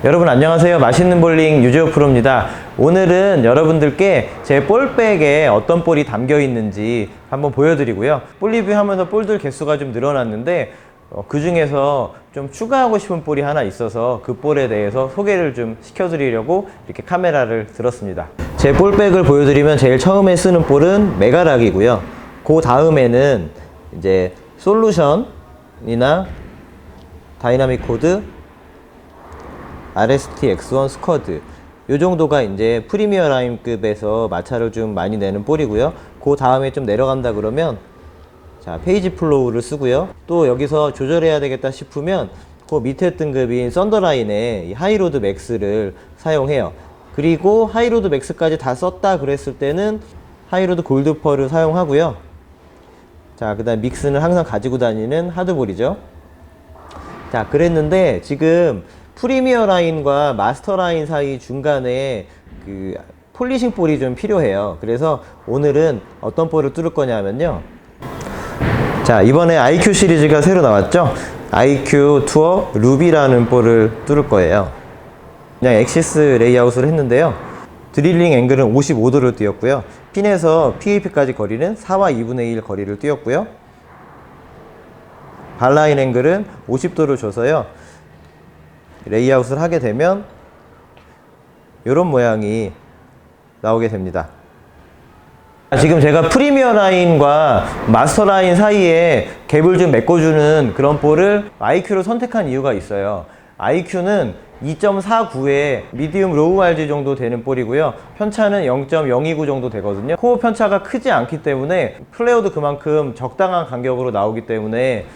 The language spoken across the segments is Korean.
여러분 안녕하세요. 맛있는 볼링 유재욱 프로입니다. 오늘은 여러분들께 제 볼백에 어떤 볼이 담겨 있는지 한번 보여드리고요. 볼 리뷰하면서 볼들 개수가 좀 늘어났는데 그 중에서 좀 추가하고 싶은 볼이 하나 있어서 그 볼에 대해서 소개를 좀 시켜드리려고 이렇게 카메라를 들었습니다. 제 볼백을 보여드리면 제일 처음에 쓰는 볼은 메가락이고요. 그 다음에는 이제 솔루션이나 다이나믹 코드, RST X1 스쿼드 요 정도가 이제 프리미어 라인급에서 마찰을 좀 많이 내는 볼이고요. 그 다음에 좀 내려간다 그러면 자 페이지 플로우를 쓰고요. 또 여기서 조절해야 되겠다 싶으면 그 밑에 등급인 썬더라인의 이 하이로드 맥스를 사용해요. 그리고 하이로드 맥스까지 다 썼다 그랬을 때는 하이로드 골드펄을 사용하고요. 자 그 다음 믹스는 항상 가지고 다니는 하드볼이죠. 자 그랬는데 지금 프리미어 라인과 마스터 라인 사이 중간에 그 폴리싱 볼이 좀 필요해요. 그래서 오늘은 어떤 볼을 뚫을 거냐면요. 자 이번에 IQ 시리즈가 새로 나왔죠. IQ 투어 루비라는 볼을 뚫을 거예요. 그냥 엑시스 레이아웃을 했는데요. 드릴링 앵글은 55도를 띄었고요. 핀에서 PAP까지 거리는 4와 2분의 1 거리를 띄었고요. 발라인 앵글은 50도를 줘서요. 레이아웃을 하게 되면 이런 모양이 나오게 됩니다. 지금 제가 프리미어 라인과 마스터 라인 사이에 갭을 좀 메꿔주는 그런 볼을 IQ를 선택한 이유가 있어요. IQ는 2.49에 미디움 로우 RG 정도 되는 볼이고요. 편차는 0.029 정도 되거든요. 코어 편차가 크지 않기 때문에 플레어도 그만큼 적당한 간격으로 나오기 때문에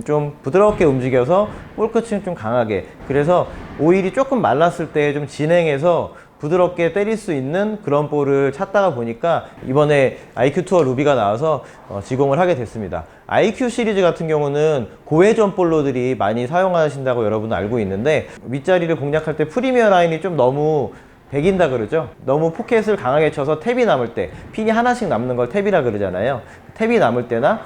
좀 부드럽게 움직여서 볼 끝은 좀 강하게, 그래서 오일이 조금 말랐을 때 좀 진행해서 부드럽게 때릴 수 있는 그런 볼을 찾다가 보니까 이번에 IQ 투어 루비가 나와서 지공을 하게 됐습니다. IQ 시리즈 같은 경우는 고회전 볼로들이 많이 사용하신다고 여러분은 알고 있는데, 윗자리를 공략할 때 프리미어 라인이 좀 너무 배긴다 그러죠. 너무 포켓을 강하게 쳐서 탭이 남을 때, 핀이 하나씩 남는 걸 탭이라 그러잖아요. 탭이 남을 때나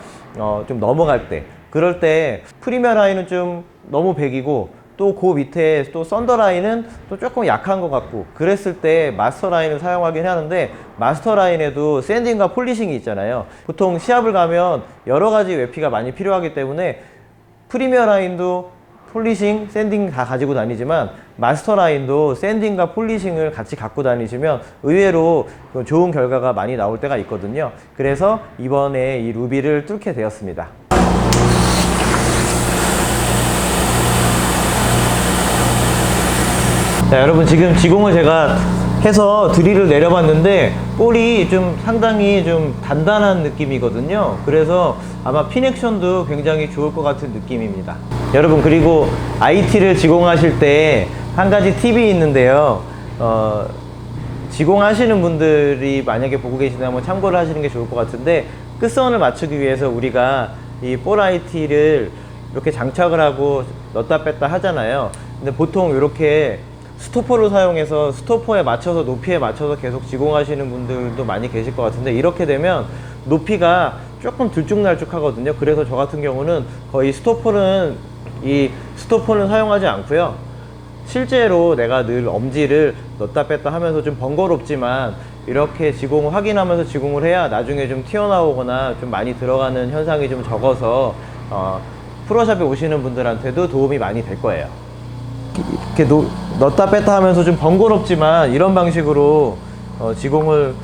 좀 넘어갈 때, 그럴 때 프리미어 라인은 좀 너무 배기고 또 그 밑에 또 썬더 라인은 또 조금 약한 것 같고, 그랬을 때 마스터 라인을 사용하긴 하는데, 마스터 라인에도 샌딩과 폴리싱이 있잖아요. 보통 시합을 가면 여러 가지 외피가 많이 필요하기 때문에 프리미어 라인도 폴리싱, 샌딩 다 가지고 다니지만 마스터 라인도 샌딩과 폴리싱을 같이 갖고 다니시면 의외로 좋은 결과가 많이 나올 때가 있거든요. 그래서 이번에 이 루비를 뚫게 되었습니다. 자, 여러분 지금 지공을 제가 해서 드릴을 내려봤는데 볼이 좀 상당히 좀 단단한 느낌이거든요. 그래서 아마 핀 액션도 굉장히 좋을 것 같은 느낌입니다. 여러분 그리고 IT를 지공하실 때 한 가지 팁이 있는데요. 지공하시는 분들이 만약에 보고 계시다면 참고를 하시는 게 좋을 것 같은데, 끝선을 맞추기 위해서 우리가 이 볼 IT를 이렇게 장착을 하고 넣었다 뺐다 하잖아요. 근데 보통 이렇게 스토퍼를 사용해서 스토퍼에 맞춰서, 높이에 맞춰서 계속 지공하시는 분들도 많이 계실 것 같은데, 이렇게 되면 높이가 조금 들쭉날쭉 하거든요. 그래서 저 같은 경우는 거의 스토퍼는 사용하지 않고요. 실제로 내가 늘 엄지를 넣었다 뺐다 하면서 좀 번거롭지만 이렇게 지공을 확인하면서 지공을 해야 나중에 좀 튀어나오거나 좀 많이 들어가는 현상이 좀 적어서 프로샵에 오시는 분들한테도 도움이 많이 될 거예요. 이렇게 넣었다 뺐다 하면서 좀 번거롭지만 이런 방식으로 지공을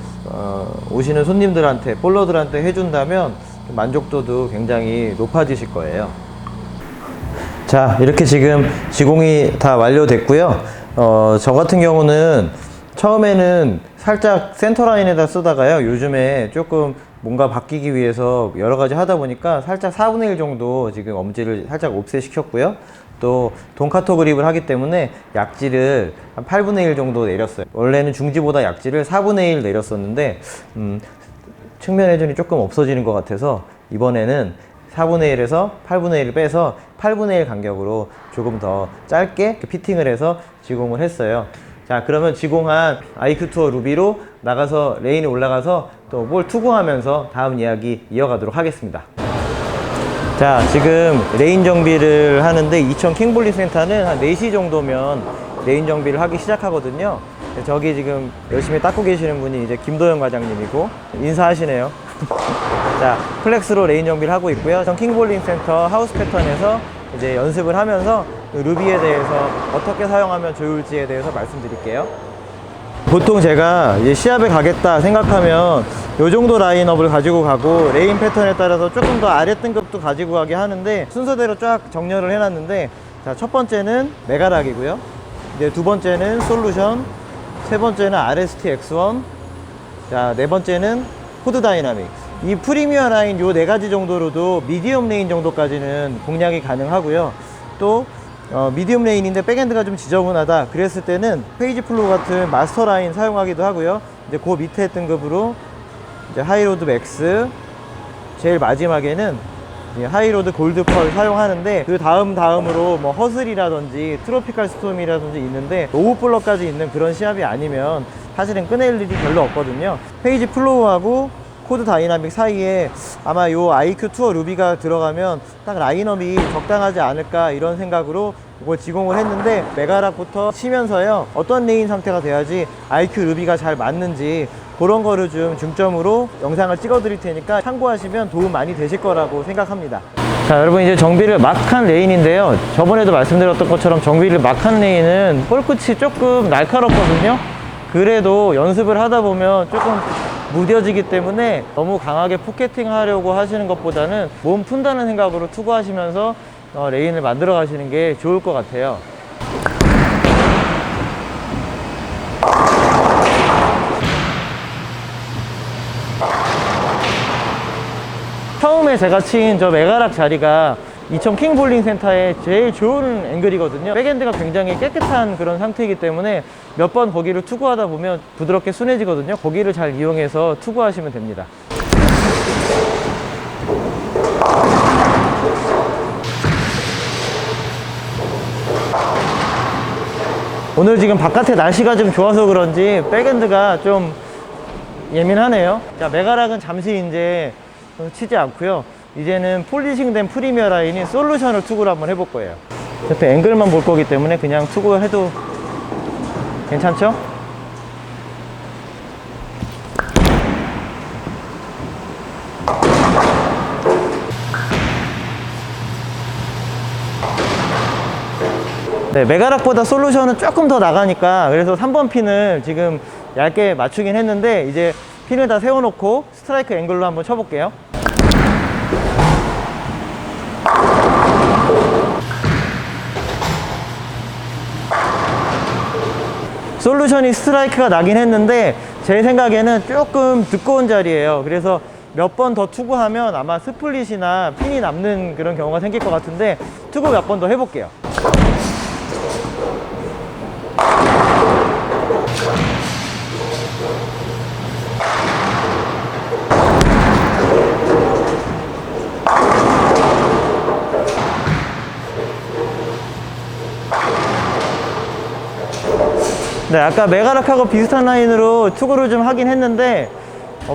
오시는 손님들한테, 볼러들한테 해준다면 만족도도 굉장히 높아지실 거예요. 자, 이렇게 지금 지공이 다 완료됐고요. 저 같은 경우는 처음에는 살짝 센터라인에다 쓰다가요, 요즘에 조금 뭔가 바뀌기 위해서 여러 가지 하다 보니까 살짝 4분의 1 정도 지금 엄지를 살짝 옵셋 시켰고요. 또 돈카토 그립을 하기 때문에 약지를 한 8분의 1 정도 내렸어요. 원래는 중지보다 약지를 4분의 1 내렸었는데 측면 회전이 조금 없어지는 것 같아서 이번에는 4분의 1에서 8분의 1을 빼서 8분의 1 간격으로 조금 더 짧게 피팅을 해서 지공을 했어요. 자, 그러면 지공한 IQ 투어 루비로 나가서 레인에 올라가서 또 볼 투구하면서 다음 이야기 이어가도록 하겠습니다. 자, 지금 레인 정비를 하는데 이천 킹볼링 센터는 한 4시 정도면 레인 정비를 하기 시작하거든요. 저기 지금 열심히 닦고 계시는 분이 이제 김도영 과장님이고, 인사하시네요. 자, 플렉스로 레인 정비를 하고 있고요. 전 킹볼링 센터 하우스 패턴에서 이제 연습을 하면서 루비에 대해서 어떻게 사용하면 좋을지에 대해서 말씀드릴게요. 보통 제가 이제 시합에 가겠다 생각하면 요 정도 라인업을 가지고 가고, 레인 패턴에 따라서 조금 더 아래 등급도 가지고 가게 하는데 순서대로 쫙 정렬을 해놨는데, 자, 첫 번째는 메가락이고요. 이제 두 번째는 솔루션, 세 번째는 RST X1, 자, 네 번째는 코드 다이나믹. 이 프리미어 라인 요 네 가지 정도로도 미디엄 레인 정도까지는 공략이 가능하고요. 또 미디엄 레인인데 백엔드가 좀 지저분하다 그랬을 때는 페이지 플로우 같은 마스터 라인 사용하기도 하고요. 이제 그 밑에 등급으로 이제 하이로드 맥스, 제일 마지막에는 하이로드 골드 펄 사용하는데, 그 다음으로 뭐 허슬이라든지 트로피칼 스톰이라든지 있는데, 오브플러까지 있는 그런 시합이 아니면 사실은 꺼낼 일이 별로 없거든요. 페이지 플로우하고 코드 다이나믹 사이에 아마 요 IQ 투어 루비가 들어가면 딱 라인업이 적당하지 않을까, 이런 생각으로 이걸 지공을 했는데, 메가락부터 치면서요, 어떤 레인 상태가 돼야지 IQ 루비가 잘 맞는지 그런 거를 좀 중점으로 영상을 찍어 드릴 테니까 참고하시면 도움 많이 되실 거라고 생각합니다. 자, 여러분, 이제 정비를 막 한 레인인데요, 저번에도 말씀드렸던 것처럼 정비를 막 한 레인은 볼 끝이 조금 날카롭거든요. 그래도 연습을 하다 보면 조금 무뎌지기 때문에 너무 강하게 포켓팅 하려고 하시는 것보다는 몸 푼다는 생각으로 투구하시면서 레인을 만들어 가시는 게 좋을 것 같아요. 처음에 제가 친 저 메가락 자리가 이천 킹볼링 센터의 제일 좋은 앵글이거든요. 백엔드가 굉장히 깨끗한 그런 상태이기 때문에 몇 번 거기를 투구하다 보면 부드럽게 순해지거든요. 거기를 잘 이용해서 투구하시면 됩니다. 오늘 지금 바깥에 날씨가 좀 좋아서 그런지 백엔드가 좀 예민하네요. 자, 메가락은 잠시 이제 치지 않고요. 이제는 폴리싱된 프리미어 라인인 솔루션을 투구를 한번 해볼 거예요. 옆에 앵글만 볼 거기 때문에 그냥 투구해도 괜찮죠? 네, 메가락보다 솔루션은 조금 더 나가니까, 그래서 3번 핀을 지금 얇게 맞추긴 했는데, 이제 핀을 다 세워놓고 스트라이크 앵글로 한번 쳐볼게요. 솔루션이 스트라이크가 나긴 했는데 제 생각에는 조금 두꺼운 자리예요. 그래서 몇 번 더 투구하면 아마 스플릿이나 핀이 남는 그런 경우가 생길 것 같은데, 투구 몇 번 더 해볼게요. 네, 아까 메가락하고 비슷한 라인으로 투구를 좀 하긴 했는데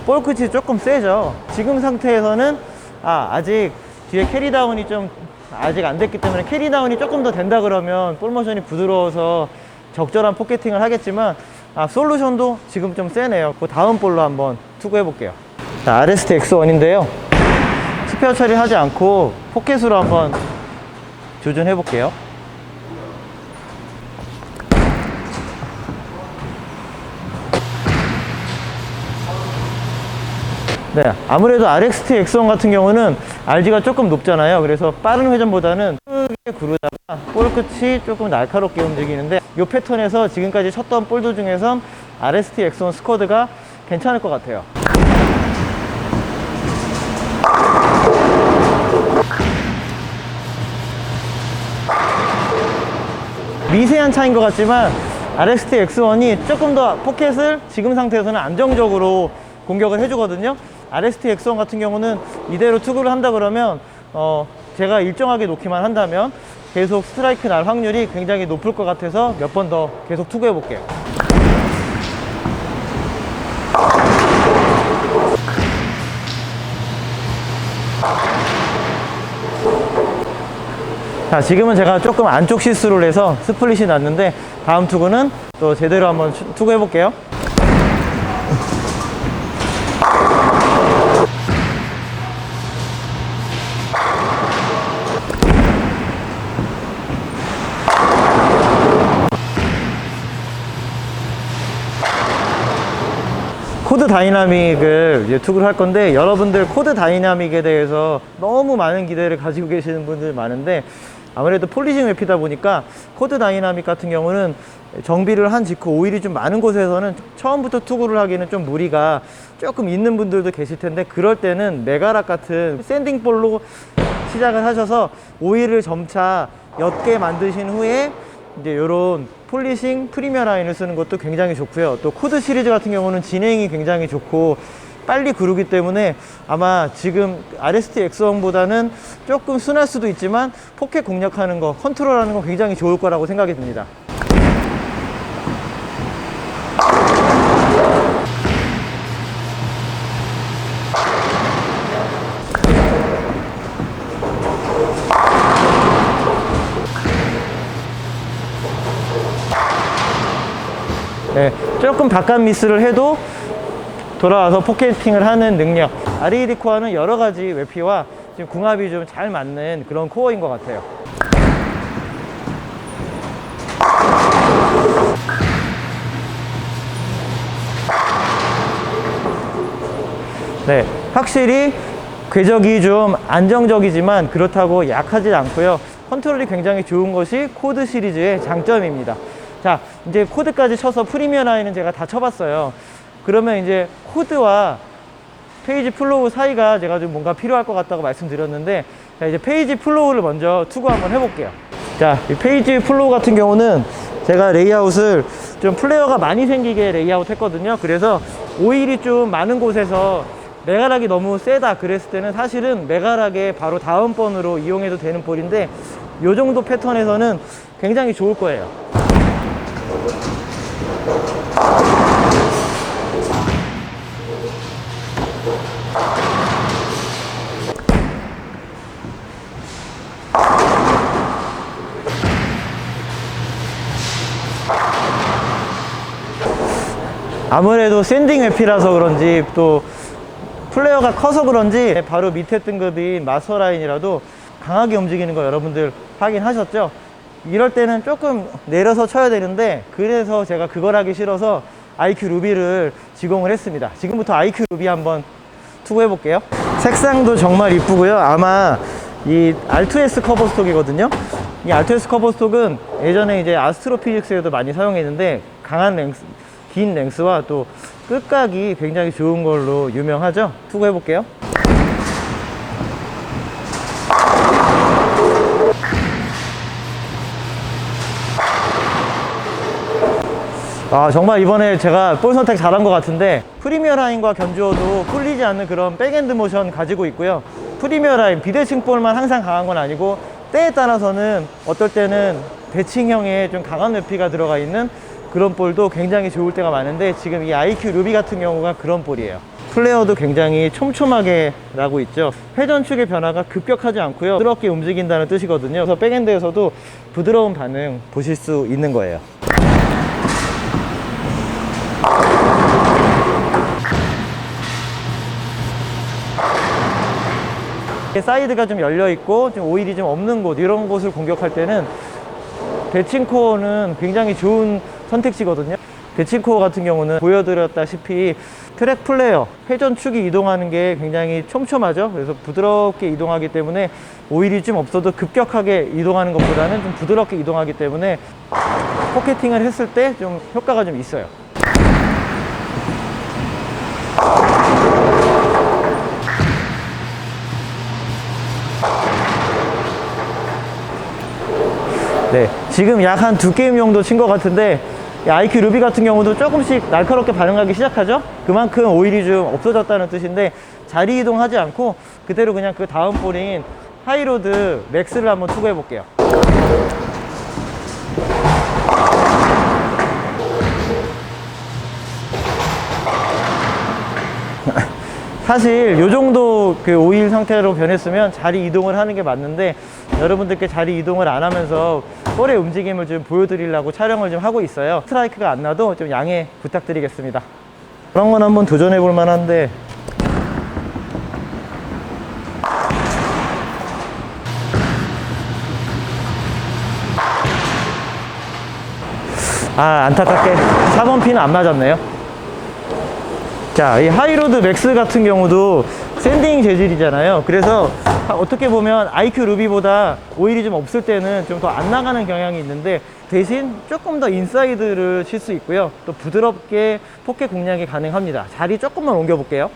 볼 끝이 조금 세죠. 지금 상태에서는 아직 뒤에 캐리다운이 좀 아직 안 됐기 때문에, 캐리다운이 조금 더 된다 그러면 볼 모션이 부드러워서 적절한 포켓팅을 하겠지만, 솔루션도 지금 좀 세네요. 그 다음 볼로 한번 투구해 볼게요. 자, RST X1인데요, 스페어 처리하지 않고 포켓으로 한번 조준해 볼게요. 네, 아무래도 RST X1 같은 경우는 RG가 조금 높잖아요. 그래서 빠른 회전보다는 크게 구르다가 볼 끝이 조금 날카롭게 움직이는데, 이 패턴에서 지금까지 쳤던 볼들 중에선 RST X1 스쿼드가 괜찮을 것 같아요. 미세한 차이인 것 같지만 RST X1이 조금 더 포켓을 지금 상태에서는 안정적으로 공격을 해주거든요. RST X1 같은 경우는 이대로 투구를 한다 그러면 제가 일정하게 놓기만 한다면 계속 스트라이크 날 확률이 굉장히 높을 것 같아서 몇 번 더 계속 투구해 볼게요. 자, 지금은 제가 조금 안쪽 실수를 해서 스플릿이 났는데 다음 투구는 또 제대로 한번 투구해 볼게요. 코드 다이나믹을 이제 투구를 할 건데, 여러분들 코드 다이나믹에 대해서 너무 많은 기대를 가지고 계시는 분들 많은데, 아무래도 폴리싱 웹이다 보니까 코드 다이나믹 같은 경우는 정비를 한 직후 오일이 좀 많은 곳에서는 처음부터 투구를 하기는 좀 무리가 조금 있는 분들도 계실 텐데, 그럴 때는 메가락 같은 샌딩볼로 시작을 하셔서 오일을 점차 옅게 만드신 후에 이제 요런 폴리싱 프리미어 라인을 쓰는 것도 굉장히 좋고요. 또 코드 시리즈 같은 경우는 진행이 굉장히 좋고 빨리 구르기 때문에 아마 지금 RST X1보다는 조금 순할 수도 있지만 포켓 공략하는 거, 컨트롤하는 거 굉장히 좋을 거라고 생각이 듭니다. 네, 조금 바깥 미스를 해도 돌아와서 포켓팅을 하는 능력. RED 코어는 여러 가지 외피와 지금 궁합이 좀 잘 맞는 그런 코어인 것 같아요. 네, 확실히 궤적이 좀 안정적이지만 그렇다고 약하지 않고요. 컨트롤이 굉장히 좋은 것이 코드 시리즈의 장점입니다. 자, 이제 코드까지 쳐서 프리미어 라인은 제가 다 쳐봤어요. 그러면 이제 코드와 페이지 플로우 사이가 제가 좀 뭔가 필요할 것 같다고 말씀드렸는데, 자, 이제 페이지 플로우를 먼저 투구 한번 해볼게요. 자, 이 페이지 플로우 같은 경우는 제가 레이아웃을 좀 플레이어가 많이 생기게 레이아웃 했거든요. 그래서 오일이 좀 많은 곳에서 메가락이 너무 세다 그랬을 때는 사실은 메가락의 바로 다음 번으로 이용해도 되는 볼인데, 이 정도 패턴에서는 굉장히 좋을 거예요. 아무래도 샌딩 웹이라서 그런지 또 플레이어가 커서 그런지 바로 밑에 등급인 마스터 라인이라도 강하게 움직이는 거 여러분들 확인하셨죠? 이럴 때는 조금 내려서 쳐야 되는데, 그래서 제가 그걸 하기 싫어서 IQ 루비를 지공을 했습니다. 지금부터 IQ 루비 한번 투구해 볼게요. 색상도 정말 이쁘고요. 아마 이 R2S 커버 스톡이거든요. 이 R2S 커버 스톡은 예전에 이제 아스트로피직스에도 많이 사용했는데, 강한 랭스, 긴 랭스와 또 끝각이 굉장히 좋은 걸로 유명하죠. 투구해 볼게요. 아, 정말 이번에 제가 볼 선택 잘한 것 같은데, 프리미어 라인과 견주어도 풀리지 않는 그런 백엔드 모션 가지고 있고요. 프리미어 라인, 비대칭 볼만 항상 강한 건 아니고, 때에 따라서는 어떨 때는 대칭형의 좀 강한 외피가 들어가 있는 그런 볼도 굉장히 좋을 때가 많은데, 지금 이 IQ 루비 같은 경우가 그런 볼이에요. 플레이어도 굉장히 촘촘하게 나고 있죠. 회전축의 변화가 급격하지 않고요, 부드럽게 움직인다는 뜻이거든요. 그래서 백엔드에서도 부드러운 반응 보실 수 있는 거예요. 사이드가 좀 열려 있고 좀 오일이 좀 없는 곳, 이런 곳을 공격할 때는 대칭코어는 굉장히 좋은 선택지거든요. 대칭코어 같은 경우는 보여드렸다시피 트랙 플레이어, 회전축이 이동하는 게 굉장히 촘촘하죠. 그래서 부드럽게 이동하기 때문에 오일이 좀 없어도 급격하게 이동하는 것보다는 좀 부드럽게 이동하기 때문에 포켓팅을 했을 때 좀 효과가 좀 있어요. 네, 지금 약 한 2게임 정도 친 것 같은데, IQ 루비 같은 경우도 조금씩 날카롭게 반응하기 시작하죠. 그만큼 오일이 좀 없어졌다는 뜻인데, 자리 이동하지 않고 그대로 그냥 그 다음 볼인 하이로드 맥스를 한번 투구해 볼게요. 사실 요 정도 그 오일 상태로 변했으면 자리 이동을 하는 게 맞는데, 여러분들께 자리 이동을 안 하면서 볼의 움직임을 좀 보여드리려고 촬영을 좀 하고 있어요. 스트라이크가 안 나도 좀 양해 부탁드리겠습니다. 그런 건 한번 도전해 볼 만한데, 안타깝게 4번 핀은 안 맞았네요. 자, 이 하이로드 맥스 같은 경우도 샌딩 재질이잖아요. 그래서 어떻게 보면 IQ 루비보다 오일이 좀 없을 때는 좀 더 안 나가는 경향이 있는데, 대신 조금 더 인사이드를 칠 수 있고요. 또 부드럽게 포켓 공략이 가능합니다. 자리 조금만 옮겨 볼게요.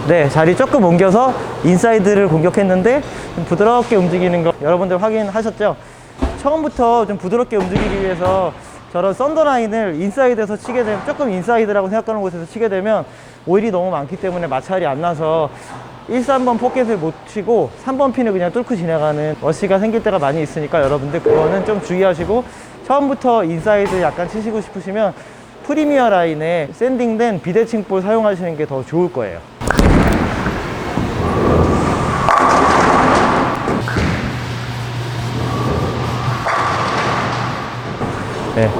네, 자리 조금 옮겨서 인사이드를 공격했는데 좀 부드럽게 움직이는 거 여러분들 확인하셨죠? 처음부터 좀 부드럽게 움직이기 위해서 저런 썬더라인을 인사이드에서 치게 되면, 조금 인사이드라고 생각하는 곳에서 치게 되면 오일이 너무 많기 때문에 마찰이 안 나서 1, 3번 포켓을 못 치고 3번 핀을 그냥 뚫고 지나가는 러시가 생길 때가 많이 있으니까, 여러분들 그거는 좀 주의하시고, 처음부터 인사이드 약간 치시고 싶으시면 프리미어 라인에 샌딩된 비대칭 볼 사용하시는 게 더 좋을 거예요. 네.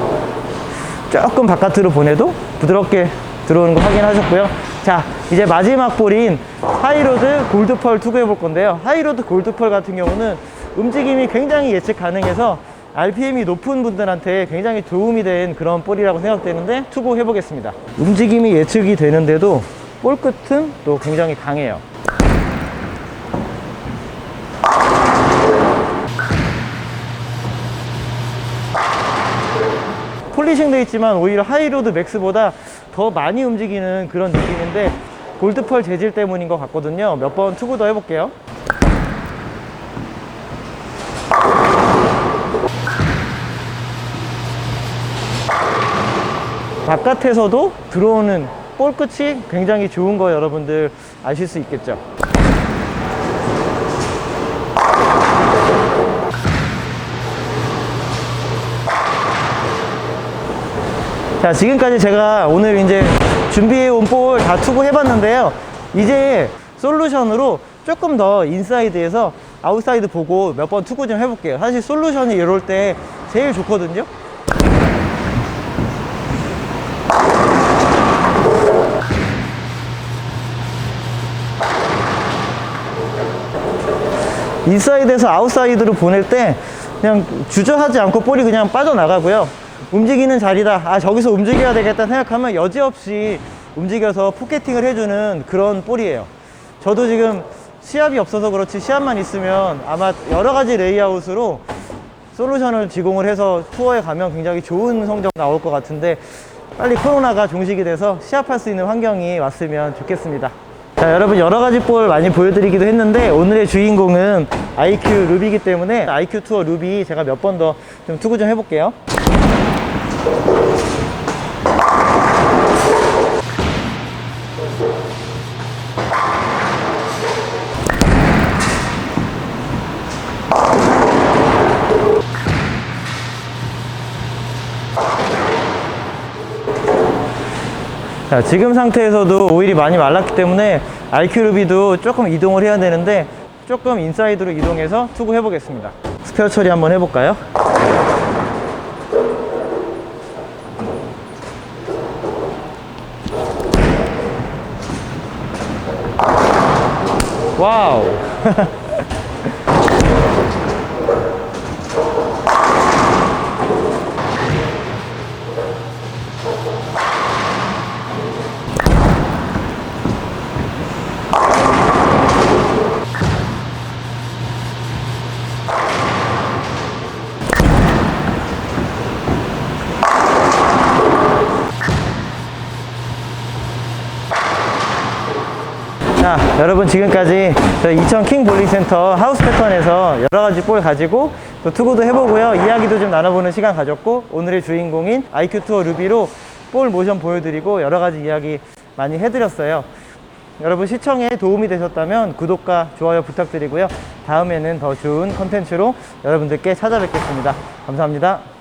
조금 바깥으로 보내도 부드럽게 들어오는 거 확인하셨고요. 자, 이제 마지막 볼인 하이로드 골드펄 투구해 볼 건데요. 하이로드 골드펄 같은 경우는 움직임이 굉장히 예측 가능해서 RPM이 높은 분들한테 굉장히 도움이 된 그런 볼이라고 생각되는데, 투구해 보겠습니다. 움직임이 예측이 되는데도 볼 끝은 또 굉장히 강해요. 폴리싱 돼 있지만 오히려 하이로드 맥스보다 더 많이 움직이는 그런 느낌인데, 골드펄 재질 때문인 것 같거든요. 몇 번 투구 더 해볼게요. 바깥에서도 들어오는 볼 끝이 굉장히 좋은 거 여러분들 아실 수 있겠죠. 자, 지금까지 제가 오늘 이제 준비해온 볼 다 투구 해봤는데요. 이제 솔루션으로 조금 더 인사이드에서 아웃사이드 보고 몇 번 투구 좀 해볼게요. 사실 솔루션이 이럴 때 제일 좋거든요. 인사이드에서 아웃사이드로 보낼 때 그냥 주저하지 않고 볼이 그냥 빠져나가고요. 움직이는 자리다, 저기서 움직여야 되겠다 생각하면 여지없이 움직여서 포켓팅을 해주는 그런 볼이에요. 저도 지금 시합이 없어서 그렇지, 시합만 있으면 아마 여러 가지 레이아웃으로 솔루션을 지공을 해서 투어에 가면 굉장히 좋은 성적 나올 것 같은데, 빨리 코로나가 종식이 돼서 시합할 수 있는 환경이 왔으면 좋겠습니다. 자, 여러분 여러 가지 볼 많이 보여드리기도 했는데, 오늘의 주인공은 IQ 루비이기 때문에 IQ 투어 루비 제가 몇 번 더 좀 투구 좀 해볼게요. 자, 지금 상태에서도 오일이 많이 말랐기 때문에 IQ 루비도 조금 이동을 해야 되는데, 조금 인사이드로 이동해서 투구 해보겠습니다. 스페어 처리 한번 해볼까요? 와우. 자, 여러분 지금까지 저희 이천 킹 볼링 센터 하우스 패턴에서 여러 가지 볼 가지고 또 투구도 해보고요, 이야기도 좀 나눠보는 시간 가졌고, 오늘의 주인공인 IQ 투어 루비로 볼 모션 보여드리고 여러 가지 이야기 많이 해드렸어요. 여러분 시청에 도움이 되셨다면 구독과 좋아요 부탁드리고요. 다음에는 더 좋은 컨텐츠로 여러분들께 찾아뵙겠습니다. 감사합니다.